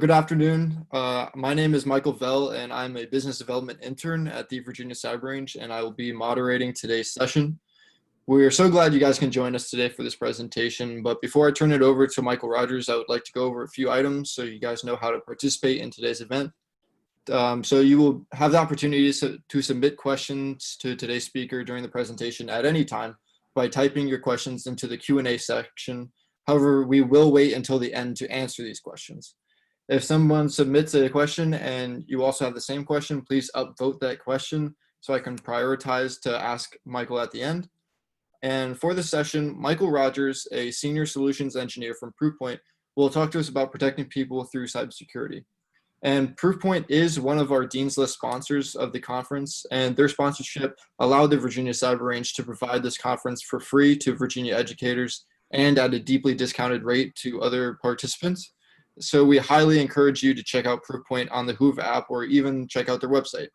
Good afternoon. My name is Michael Vell, and I'm a business development intern at the Virginia Cyber Range, and I will be moderating today's session. We're so glad you guys can join us today for this presentation, but before I turn it over to Michael Rogers, I would like to go over a few items so you guys know how to participate in today's event. So you will have the opportunity to submit questions to today's speaker during the presentation at any time by typing your questions into the Q&A section. However, we will wait until the end to answer these questions. If someone submits a question and you also have the same question, please upvote that question so I can prioritize to ask Michael at the end. And for this session, Michael Rogers, a senior solutions engineer from Proofpoint, will talk to us about protecting people through cybersecurity. And Proofpoint is one of our Dean's List sponsors of the conference, and their sponsorship allowed the Virginia Cyber Range to provide this conference for free to Virginia educators and at a deeply discounted rate to other participants. So we highly encourage you to check out Proofpoint on the Hoove app or even check out their website.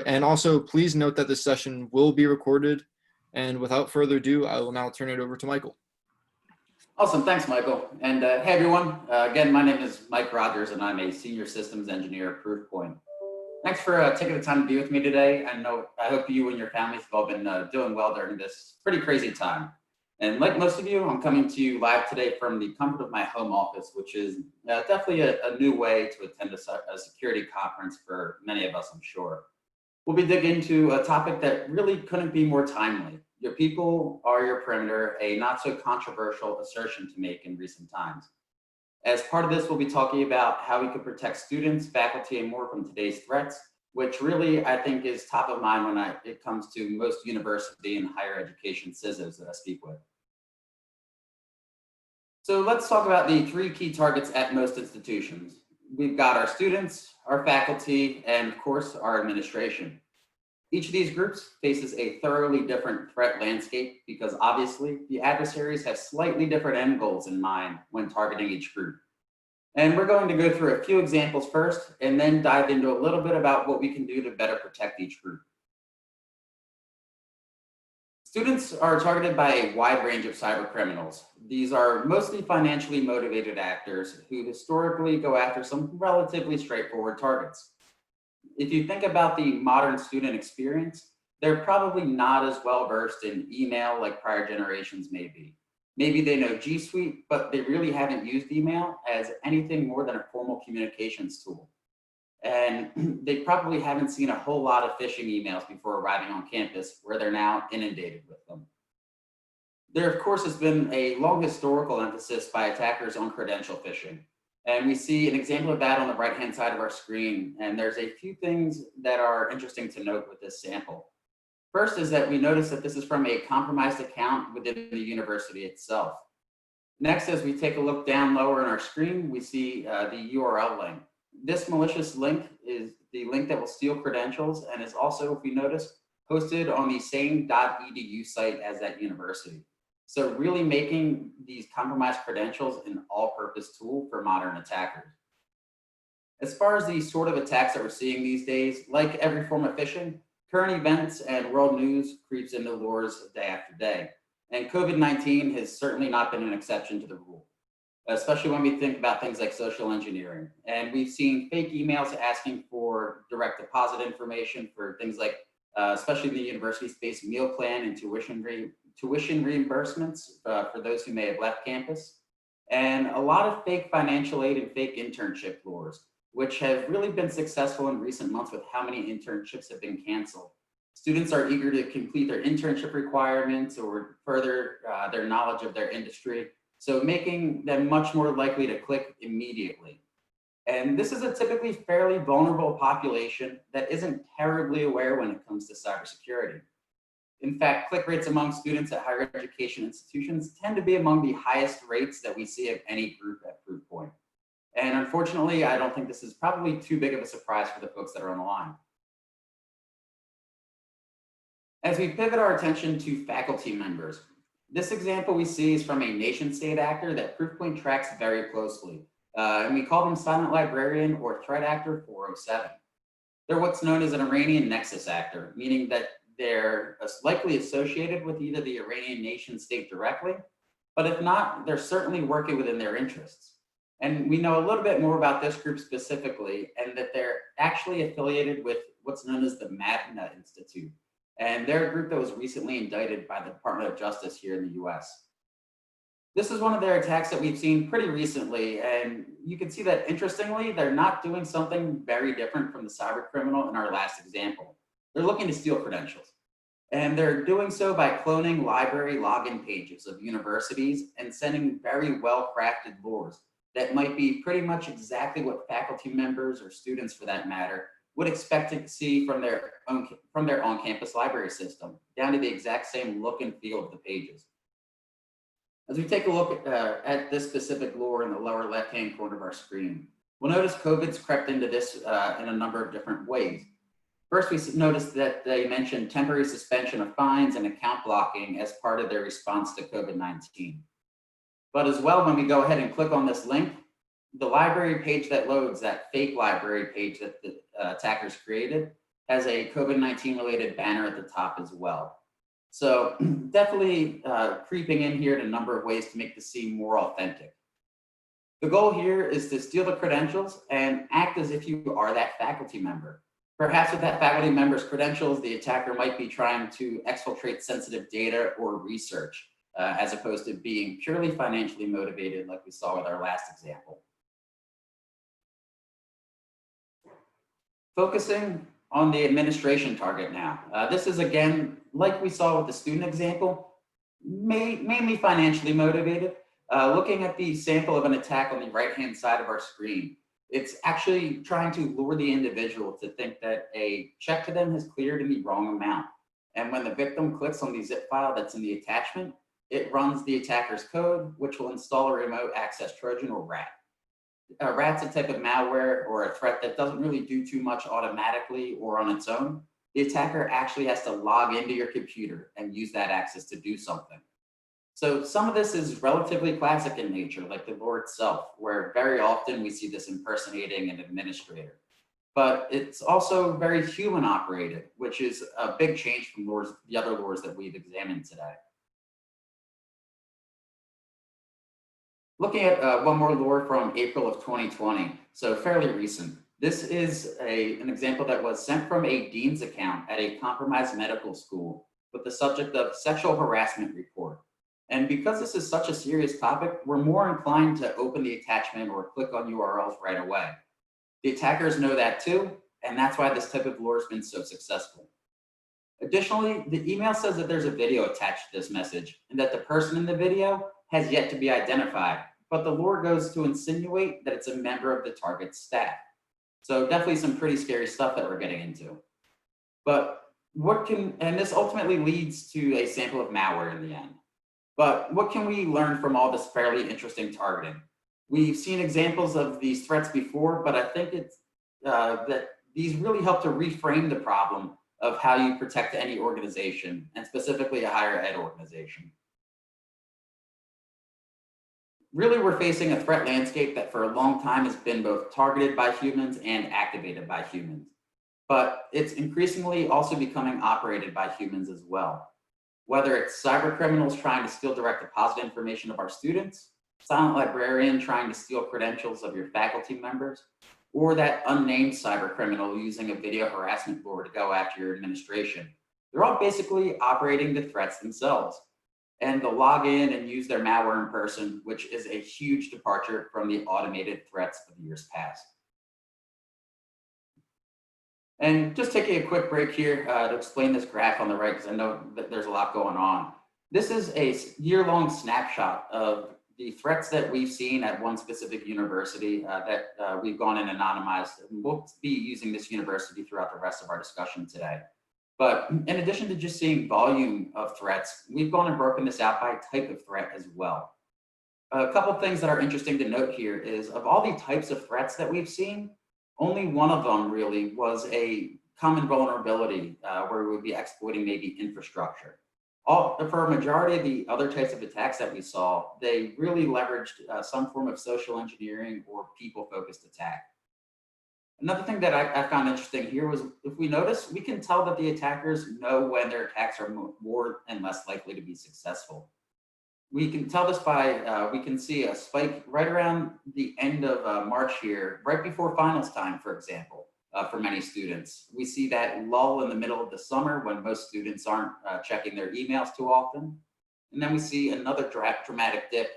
And also please note that this session will be recorded. And without further ado, I will now turn it over to Michael. Awesome, thanks, Michael. And hey, everyone. Again, my name is Mike Rogers, and I'm a senior systems engineer at Proofpoint. Thanks for taking the time to be with me today. I hope you and your families have all been doing well during this pretty crazy time. And like most of you, I'm coming to you live today from the comfort of my home office, which is definitely a new way to attend a security conference for many of us, I'm sure. We'll be digging into a topic that really couldn't be more timely. Your people are your perimeter, a not so controversial assertion to make in recent times. As part of this, we'll be talking about how we could protect students, faculty, and more from today's threats, which really I think is top of mind when it comes to most university and higher education CISOs that I speak with. So let's talk about the three key targets at most institutions. We've got our students, our faculty, and of course, our administration. Each of these groups faces a thoroughly different threat landscape because obviously the adversaries have slightly different end goals in mind when targeting each group. And we're going to go through a few examples first and then dive into a little bit about what we can do to better protect each group. Students are targeted by a wide range of cyber criminals. These are mostly financially motivated actors who historically go after some relatively straightforward targets. If you think about the modern student experience, they're probably not as well versed in email like prior generations may be. Maybe they know G Suite, but they really haven't used email as anything more than a formal communications tool. And they probably haven't seen a whole lot of phishing emails before arriving on campus where they're now inundated with them. There, of course, has been a long historical emphasis by attackers on credential phishing. And we see an example of that on the right-hand side of our screen. And there's a few things that are interesting to note with this sample. First is that we notice that this is from a compromised account within the university itself. Next, as we take a look down lower on our screen, we see the URL link. This malicious link is the link that will steal credentials and is also, if we notice, hosted on the same .edu site as that university. So really making these compromised credentials an all-purpose tool for modern attackers. As far as the sort of attacks that we're seeing these days, like every form of phishing, current events and world news creeps into lures day after day. And COVID-19 has certainly not been an exception to the rule, especially when we think about things like social engineering. And we've seen fake emails asking for direct deposit information for things like, especially in the university space, meal plan and tuition reimbursements for those who may have left campus. And a lot of fake financial aid and fake internship lures, which have really been successful in recent months with how many internships have been canceled. Students are eager to complete their internship requirements or further their knowledge of their industry, so making them much more likely to click immediately. And this is a typically fairly vulnerable population that isn't terribly aware when it comes to cybersecurity. In fact, click rates among students at higher education institutions tend to be among the highest rates that we see of any group at Proofpoint. And unfortunately, I don't think this is probably too big of a surprise for the folks that are on the line. As we pivot our attention to faculty members, this example we see is from a nation state actor that Proofpoint tracks very closely. And we call them Silent Librarian or Threat Actor 407. They're what's known as an Iranian nexus actor, meaning that they're likely associated with either the Iranian nation state directly, but if not, they're certainly working within their interests. And we know a little bit more about this group specifically, and that they're actually affiliated with what's known as the Magna Institute. And they're a group that was recently indicted by the Department of Justice here in the US. This is one of their attacks that we've seen pretty recently, and you can see that interestingly, they're not doing something very different from the cyber criminal in our last example. They're looking to steal credentials. And they're doing so by cloning library login pages of universities and sending very well-crafted lures that might be pretty much exactly what faculty members or students for that matter would expect to see from their on-campus library system, down to the exact same look and feel of the pages. As we take a look at this specific lure in the lower left-hand corner of our screen, we'll notice COVID's crept into this in a number of different ways. First, we noticed that they mentioned temporary suspension of fines and account blocking as part of their response to COVID-19. But as well, when we go ahead and click on this link, the library page that loads, that fake library page that the attackers created, has a COVID-19 related banner at the top as well. So definitely creeping in here in a number of ways to make this seem more authentic. The goal here is to steal the credentials and act as if you are that faculty member. Perhaps with that faculty member's credentials, the attacker might be trying to exfiltrate sensitive data or research, as opposed to being purely financially motivated like we saw with our last example. Focusing on the administration target now. This is, again, like we saw with the student example, mainly financially motivated. Looking at the sample of an attack on the right-hand side of our screen, it's actually trying to lure the individual to think that a check to them has cleared in the wrong amount. And when the victim clicks on the zip file that's in the attachment, it runs the attacker's code, which will install a remote access Trojan or RAT. RAT's a type of malware or a threat that doesn't really do too much automatically or on its own. The attacker actually has to log into your computer and use that access to do something. So some of this is relatively classic in nature, like the lure itself, where very often we see this impersonating an administrator. But it's also very human operated, which is a big change from the other lures that we've examined today. Looking at one more lure from April of 2020, so fairly recent. This is an example that was sent from a dean's account at a compromised medical school with the subject of sexual harassment report. And because this is such a serious topic, we're more inclined to open the attachment or click on URLs right away. The attackers know that too, and that's why this type of lure has been so successful. Additionally, the email says that there's a video attached to this message and that the person in the video has yet to be identified, but the lure goes to insinuate that it's a member of the target's staff. So definitely some pretty scary stuff that we're getting into. But and this ultimately leads to a sample of malware in the end. But what can we learn from all this fairly interesting targeting? We've seen examples of these threats before, but I think it's that these really help to reframe the problem of how you protect any organization, and specifically a higher ed organization. Really, we're facing a threat landscape that for a long time has been both targeted by humans and activated by humans. But it's increasingly also becoming operated by humans as well. Whether it's cyber criminals trying to steal direct deposit information of our students, silent librarian trying to steal credentials of your faculty members, or that unnamed cyber criminal using a video harassment lure to go after your administration. They're all basically operating the threats themselves. And they'll log in and use their malware in person, which is a huge departure from the automated threats of years past. And just taking a quick break here to explain this graph on the right, because I know that there's a lot going on. This is a year-long snapshot of the threats that we've seen at one specific university that we've gone and anonymized. And we'll be using this university throughout the rest of our discussion today. But in addition to just seeing volume of threats, we've gone and broken this out by type of threat as well. A couple of things that are interesting to note here is of all the types of threats that we've seen, only one of them really was a common vulnerability where we would be exploiting maybe infrastructure. For a majority of the other types of attacks that we saw, they really leveraged some form of social engineering or people-focused attack. Another thing that I found interesting here was if we notice, we can tell that the attackers know when their attacks are more and less likely to be successful. We can tell this by, we can see a spike right around the end of March here, right before finals time, for example, for many students. We see that lull in the middle of the summer when most students aren't checking their emails too often. And then we see another dramatic dip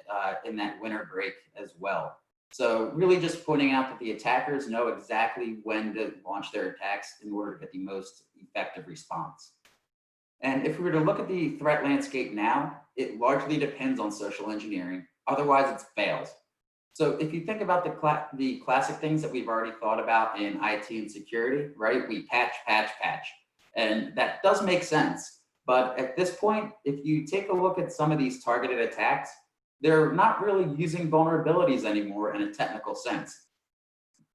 in that winter break as well. So really just pointing out that the attackers know exactly when to launch their attacks in order to get the most effective response. And if we were to look at the threat landscape now, it largely depends on social engineering. Otherwise, it fails. So if you think about the classic things that we've already thought about in IT and security, right? We patch, patch, patch. And that does make sense. But at this point, if you take a look at some of these targeted attacks, they're not really using vulnerabilities anymore in a technical sense.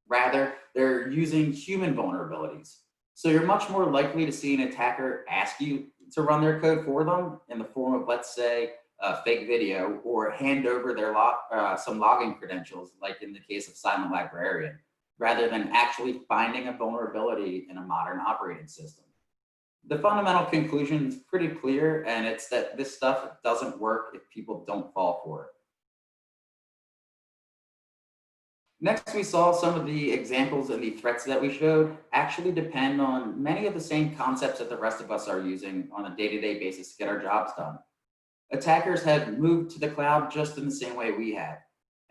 Rather, they're using human vulnerabilities. So you're much more likely to see an attacker ask you to run their code for them in the form of, let's say, a fake video, or hand over their some logging credentials, like in the case of Silent Librarian, rather than actually finding a vulnerability in a modern operating system. The fundamental conclusion is pretty clear, and it's that this stuff doesn't work if people don't fall for it. Next, we saw some of the examples and the threats that we showed actually depend on many of the same concepts that the rest of us are using on a day-to-day basis to get our jobs done. Attackers have moved to the cloud just in the same way we have,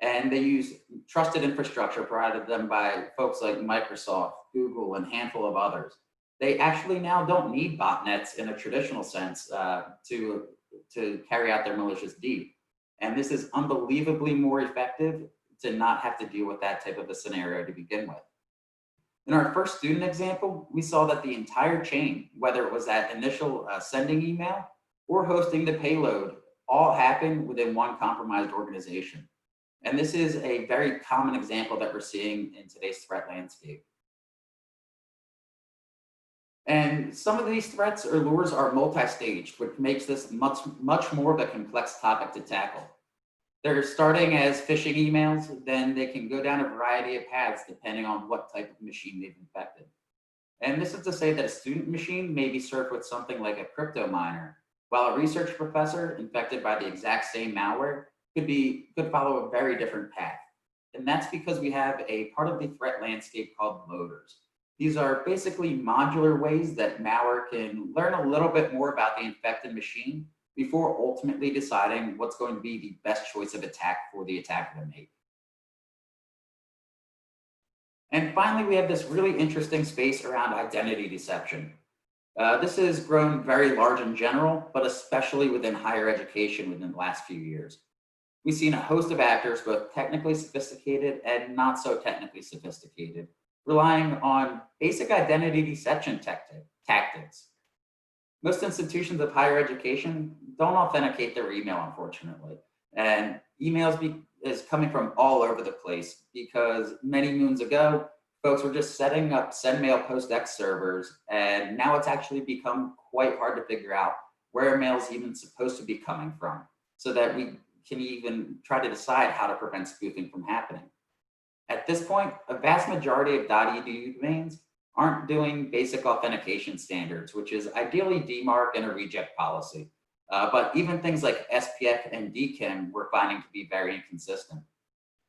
and they use trusted infrastructure provided them by folks like Microsoft, Google, and a handful of others. They actually now don't need botnets in a traditional sense to carry out their malicious deed. And this is unbelievably more effective to not have to deal with that type of a scenario to begin with. In our first student example, we saw that the entire chain, whether it was that initial sending email or hosting the payload, all happened within one compromised organization. And this is a very common example that we're seeing in today's threat landscape. And some of these threats or lures are multi-staged, which makes this much more of a complex topic to tackle. They're starting as phishing emails, then they can go down a variety of paths depending on what type of machine they've infected. And this is to say that a student machine may be served with something like a crypto miner, while a research professor infected by the exact same malware could follow a very different path. And that's because we have a part of the threat landscape called loaders. These are basically modular ways that malware can learn a little bit more about the infected machine before ultimately deciding what's going to be the best choice of attack for the attacker to make. And finally, we have this really interesting space around identity deception. This has grown very large in general, but especially within higher education within the last few years. We've seen a host of actors, both technically sophisticated and not so technically sophisticated, relying on basic identity deception tactics. Most institutions of higher education don't authenticate their email, unfortunately. And emails is coming from all over the place because many moons ago, folks were just setting up SendMail PostX servers, and now it's actually become quite hard to figure out where mail is even supposed to be coming from, so that we can even try to decide how to prevent spoofing from happening. At this point, a vast majority of .edu domains aren't doing basic authentication standards, which is ideally DMARC and a reject policy. But even things like SPF and DKIM we're finding to be very inconsistent.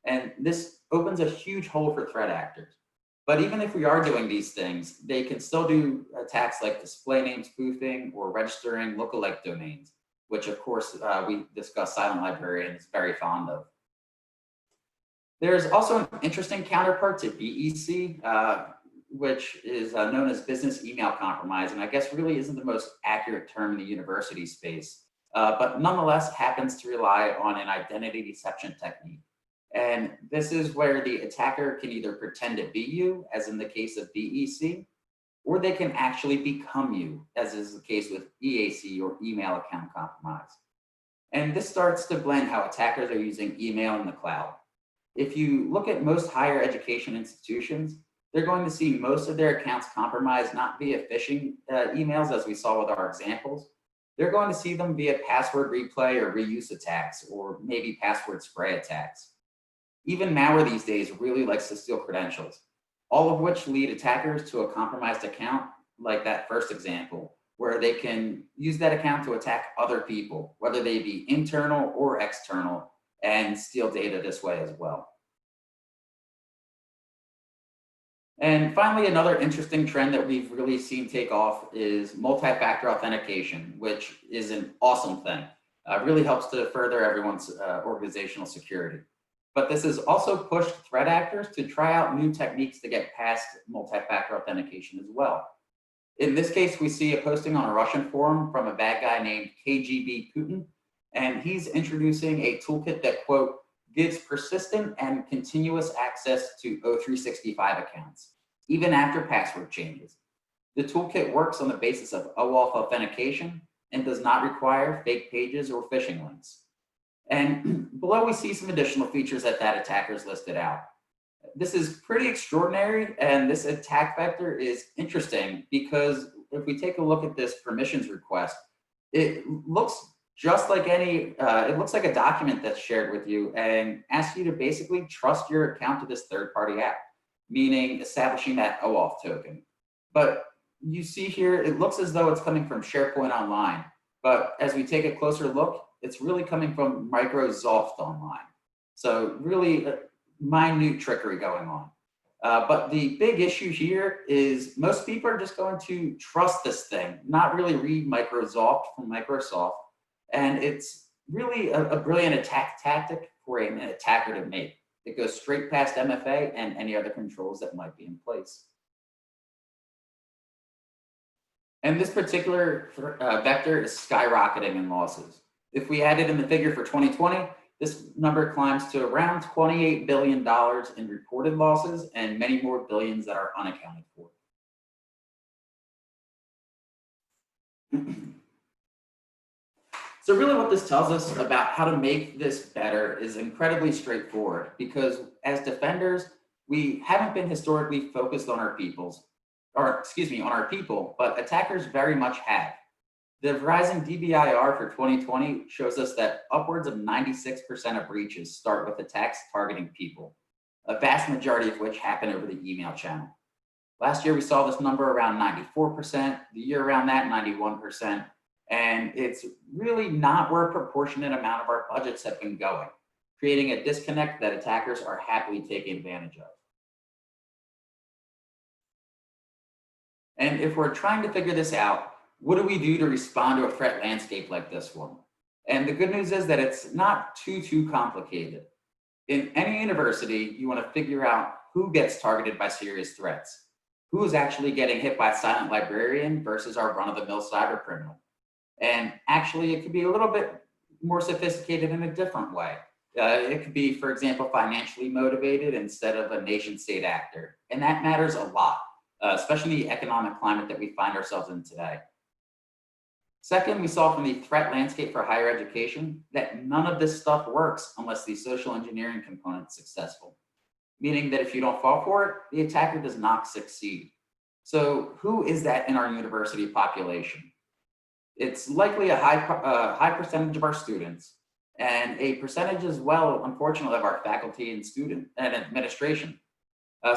And this opens a huge hole for threat actors. But even if we are doing these things, they can still do attacks like display name spoofing or registering lookalike domains, which of course we discussed Silent Librarian is very fond of. There's also an interesting counterpart to BEC, which is known as business email compromise, and I guess really isn't the most accurate term in the university space, but nonetheless happens to rely on an identity deception technique. And this is where the attacker can either pretend to be you, as in the case of BEC, or they can actually become you, as is the case with EAC, or email account compromise. And this starts to blend how attackers are using email in the cloud. If you look at most higher education institutions, they're going to see most of their accounts compromised not via phishing emails, as we saw with our examples. They're going to see them via password replay or reuse attacks, or maybe password spray attacks. Even malware these days really likes to steal credentials, all of which lead attackers to a compromised account like that first example, where they can use that account to attack other people, whether they be internal or external, and steal data this way as well. And finally, another interesting trend that we've really seen take off is multi-factor authentication, which is an awesome thing. Really helps to further everyone's organizational security. But this has also pushed threat actors to try out new techniques to get past multi-factor authentication as well. In this case, we see a posting on a Russian forum from a bad guy named KGB Putin, and he's introducing a toolkit that, quote, gives persistent and continuous access to O365 accounts, even after password changes. The toolkit works on the basis of OAuth authentication and does not require fake pages or phishing links. And below we see some additional features that attackers listed out. This is pretty extraordinary, and this attack vector is interesting because if we take a look at this permissions request, it looks just like it looks like a document that's shared with you and asks you to basically trust your account to this third-party app, meaning establishing that OAuth token. But you see here, it looks as though it's coming from SharePoint Online, but as we take a closer look, it's really coming from Microsoft Online. So really minute trickery going on. But the big issue here is most people are just going to trust this thing, not really read Microsoft from Microsoft. And it's really a brilliant attack tactic for an attacker to make. It goes straight past MFA and any other controls that might be in place. And this particular vector is skyrocketing in losses. If we added in the figure for 2020, this number climbs to around $28 billion in reported losses and many more billions that are unaccounted for. So really what this tells us about how to make this better is incredibly straightforward, because as defenders, we haven't been historically focused on our people, but attackers very much have. The Verizon DBIR for 2020 shows us that upwards of 96% of breaches start with attacks targeting people, a vast majority of which happen over the email channel. Last year, we saw this number around 94%, the year around that, 91%. And it's really not where a proportionate amount of our budgets have been going, creating a disconnect that attackers are happily taking advantage of. And if we're trying to figure this out, what do we do to respond to a threat landscape like this one? And the good news is that it's not too complicated. In any university, you want to figure out who gets targeted by serious threats, who is actually getting hit by a silent librarian versus our run-of-the-mill cyber criminal. And actually, it could be a little bit more sophisticated in a different way. It could be, for example, financially motivated instead of a nation-state actor. And that matters a lot, especially in the economic climate that we find ourselves in today. Second, we saw from the threat landscape for higher education that none of this stuff works unless the social engineering component is successful, meaning that if you don't fall for it, the attacker does not succeed. So who is that in our university population? It's likely a high percentage of our students, and a percentage as well, unfortunately, of our faculty and student and administration.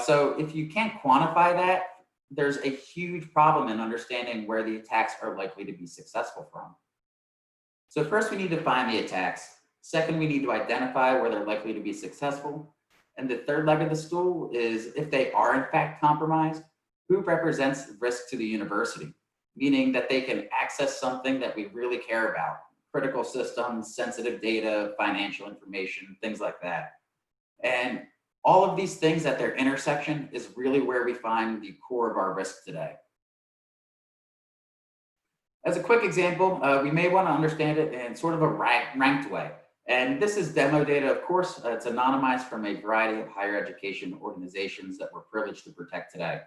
So if you can't quantify that, there's a huge problem in understanding where the attacks are likely to be successful from. So first, we need to find the attacks. Second, we need to identify where they're likely to be successful. And the third leg of the stool is, if they are in fact compromised, who represents the risk to the university, meaning that they can access something that we really care about, critical systems, sensitive data, financial information, things like that. And all of these things at their intersection is really where we find the core of our risk today. As a quick example, we may want to understand it in sort of a ranked way. And this is demo data, of course. It's anonymized from a variety of higher education organizations that we're privileged to protect today.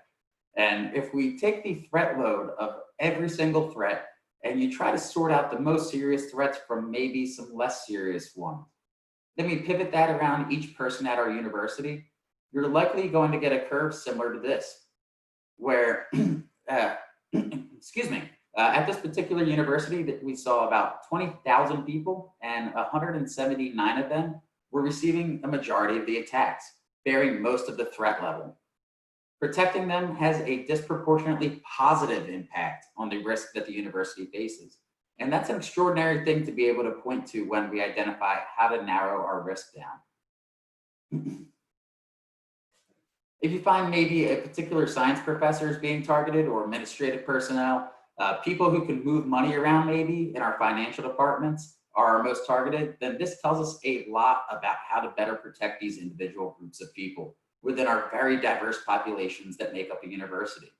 And if we take the threat load of every single threat and you try to sort out the most serious threats from maybe some less serious ones, then we pivot that around each person at our university, you're likely going to get a curve similar to this, where, at this particular university that we saw about 20,000 people and 179 of them were receiving a majority of the attacks, bearing most of the threat level. Protecting them has a disproportionately positive impact on the risk that the university faces. And that's an extraordinary thing to be able to point to when we identify how to narrow our risk down. If you find maybe a particular science professor is being targeted or administrative personnel, people who can move money around maybe in our financial departments are most targeted, then this tells us a lot about how to better protect these individual groups of people within our very diverse populations that make up a university.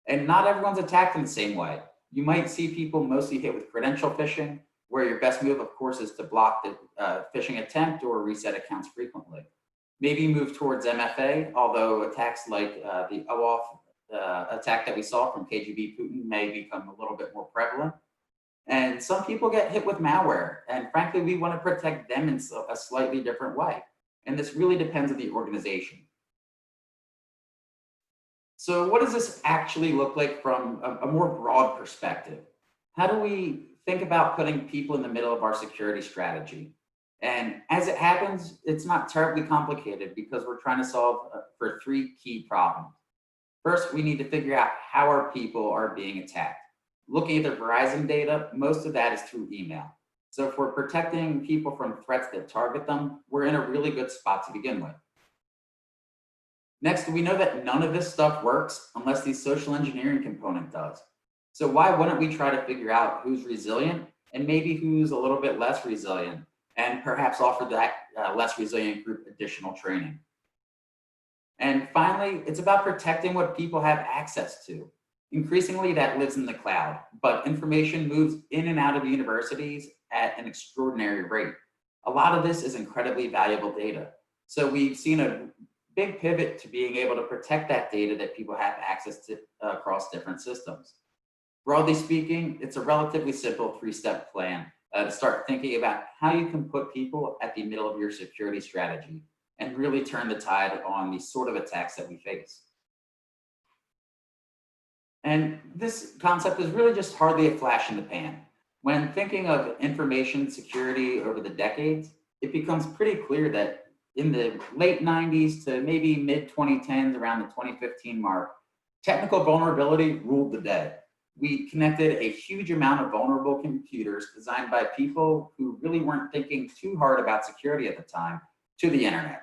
And not everyone's attacked in the same way. You might see people mostly hit with credential phishing, where your best move, of course, is to block the phishing attempt or reset accounts frequently. Maybe move towards MFA, although attacks like the OAuth attack that we saw from KGB Putin may become a little bit more prevalent. And some people get hit with malware, and frankly, we want to protect them in a slightly different way. And this really depends on the organization. So what does this actually look like from a more broad perspective? How do we think about putting people in the middle of our security strategy? And as it happens, it's not terribly complicated because we're trying to solve for three key problems. First, we need to figure out how our people are being attacked. Looking at the Verizon data, most of that is through email. So if we're protecting people from threats that target them, we're in a really good spot to begin with. Next, we know that none of this stuff works unless the social engineering component does. So why wouldn't we try to figure out who's resilient and maybe who's a little bit less resilient, and perhaps offer that less resilient group additional training? And finally, it's about protecting what people have access to. Increasingly, that lives in the cloud, but information moves in and out of universities at an extraordinary rate. A lot of this is incredibly valuable data. So we've seen a big pivot to being able to protect that data that people have access to across different systems. Broadly speaking, it's a relatively simple three-step plan to start thinking about how you can put people at the middle of your security strategy and really turn the tide on the sort of attacks that we face. And this concept is really just hardly a flash in the pan. When thinking of information security over the decades, it becomes pretty clear that in the late 90s to maybe mid 2010s, around the 2015 mark, technical vulnerability ruled the day. We connected a huge amount of vulnerable computers designed by people who really weren't thinking too hard about security at the time to the internet.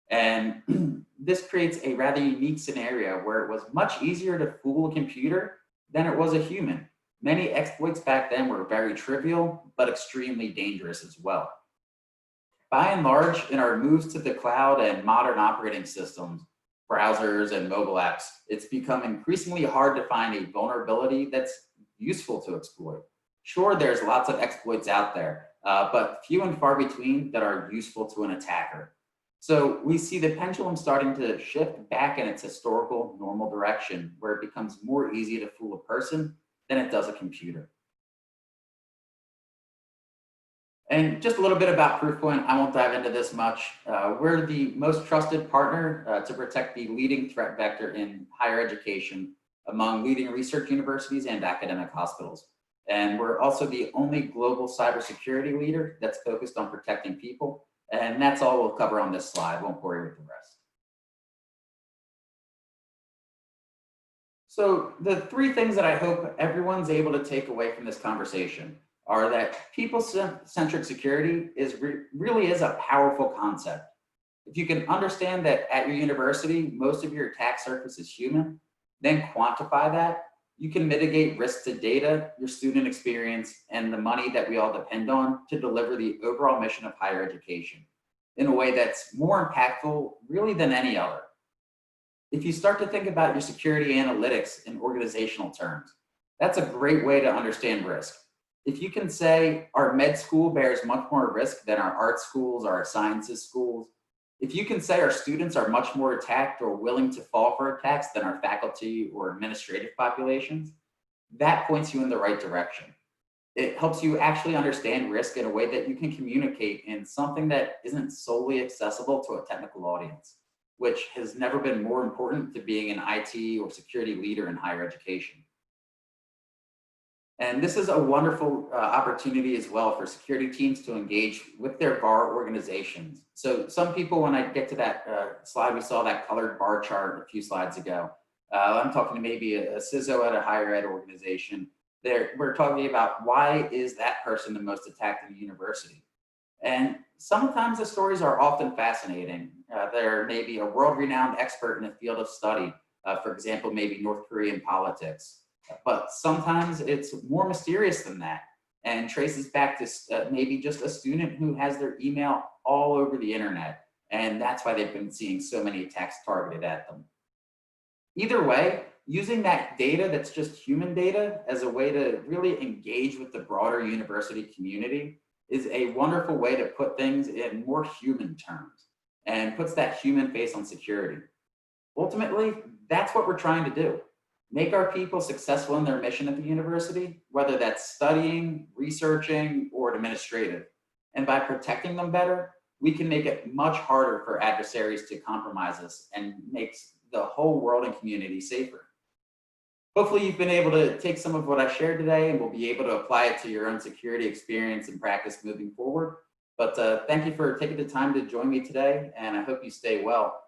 And this creates a rather unique scenario where it was much easier to fool a computer than it was a human. Many exploits back then were very trivial, but extremely dangerous as well. By and large, in our moves to the cloud and modern operating systems, browsers and mobile apps, it's become increasingly hard to find a vulnerability that's useful to exploit. Sure, there's lots of exploits out there, but few and far between that are useful to an attacker. So we see the pendulum starting to shift back in its historical normal direction, where it becomes more easy to fool a person than it does a computer. And just a little bit about Proofpoint, I won't dive into this much. We're the most trusted partner to protect the leading threat vector in higher education among leading research universities and academic hospitals. And we're also the only global cybersecurity leader that's focused on protecting people. And that's all we'll cover on this slide. Won't bore you with the rest. So the three things that I hope everyone's able to take away from this conversation are that people-centric security really is a powerful concept. If you can understand that at your university, most of your attack surface is human, then quantify that, you can mitigate risk to data, your student experience, and the money that we all depend on to deliver the overall mission of higher education in a way that's more impactful really than any other. If you start to think about your security analytics in organizational terms, that's a great way to understand risk. If you can say our med school bears much more risk than our art schools, our sciences schools, if you can say our students are much more attacked or willing to fall for attacks than our faculty or administrative populations, that points you in the right direction. It helps you actually understand risk in a way that you can communicate in something that isn't solely accessible to a technical audience, which has never been more important to being an IT or security leader in higher education. And this is a wonderful opportunity as well for security teams to engage with their VAR organizations. So some people, when I get to that slide, we saw that colored bar chart a few slides ago. I'm talking to maybe a CISO at a higher ed organization. We're talking about why is that person the most attacked in the university? And sometimes the stories are often fascinating. There may be a world-renowned expert in a field of study, for example, maybe North Korean politics. But sometimes it's more mysterious than that and traces back to maybe just a student who has their email all over the internet. And that's why they've been seeing so many attacks targeted at them. Either way, using that data that's just human data as a way to really engage with the broader university community is a wonderful way to put things in more human terms and puts that human face on security. Ultimately, that's what we're trying to do. Make our people successful in their mission at the university, whether that's studying, researching, or administrative. And by protecting them better, we can make it much harder for adversaries to compromise us and makes the whole world and community safer. Hopefully you've been able to take some of what I shared today and will be able to apply it to your own security experience and practice moving forward. But thank you for taking the time to join me today, and I hope you stay well.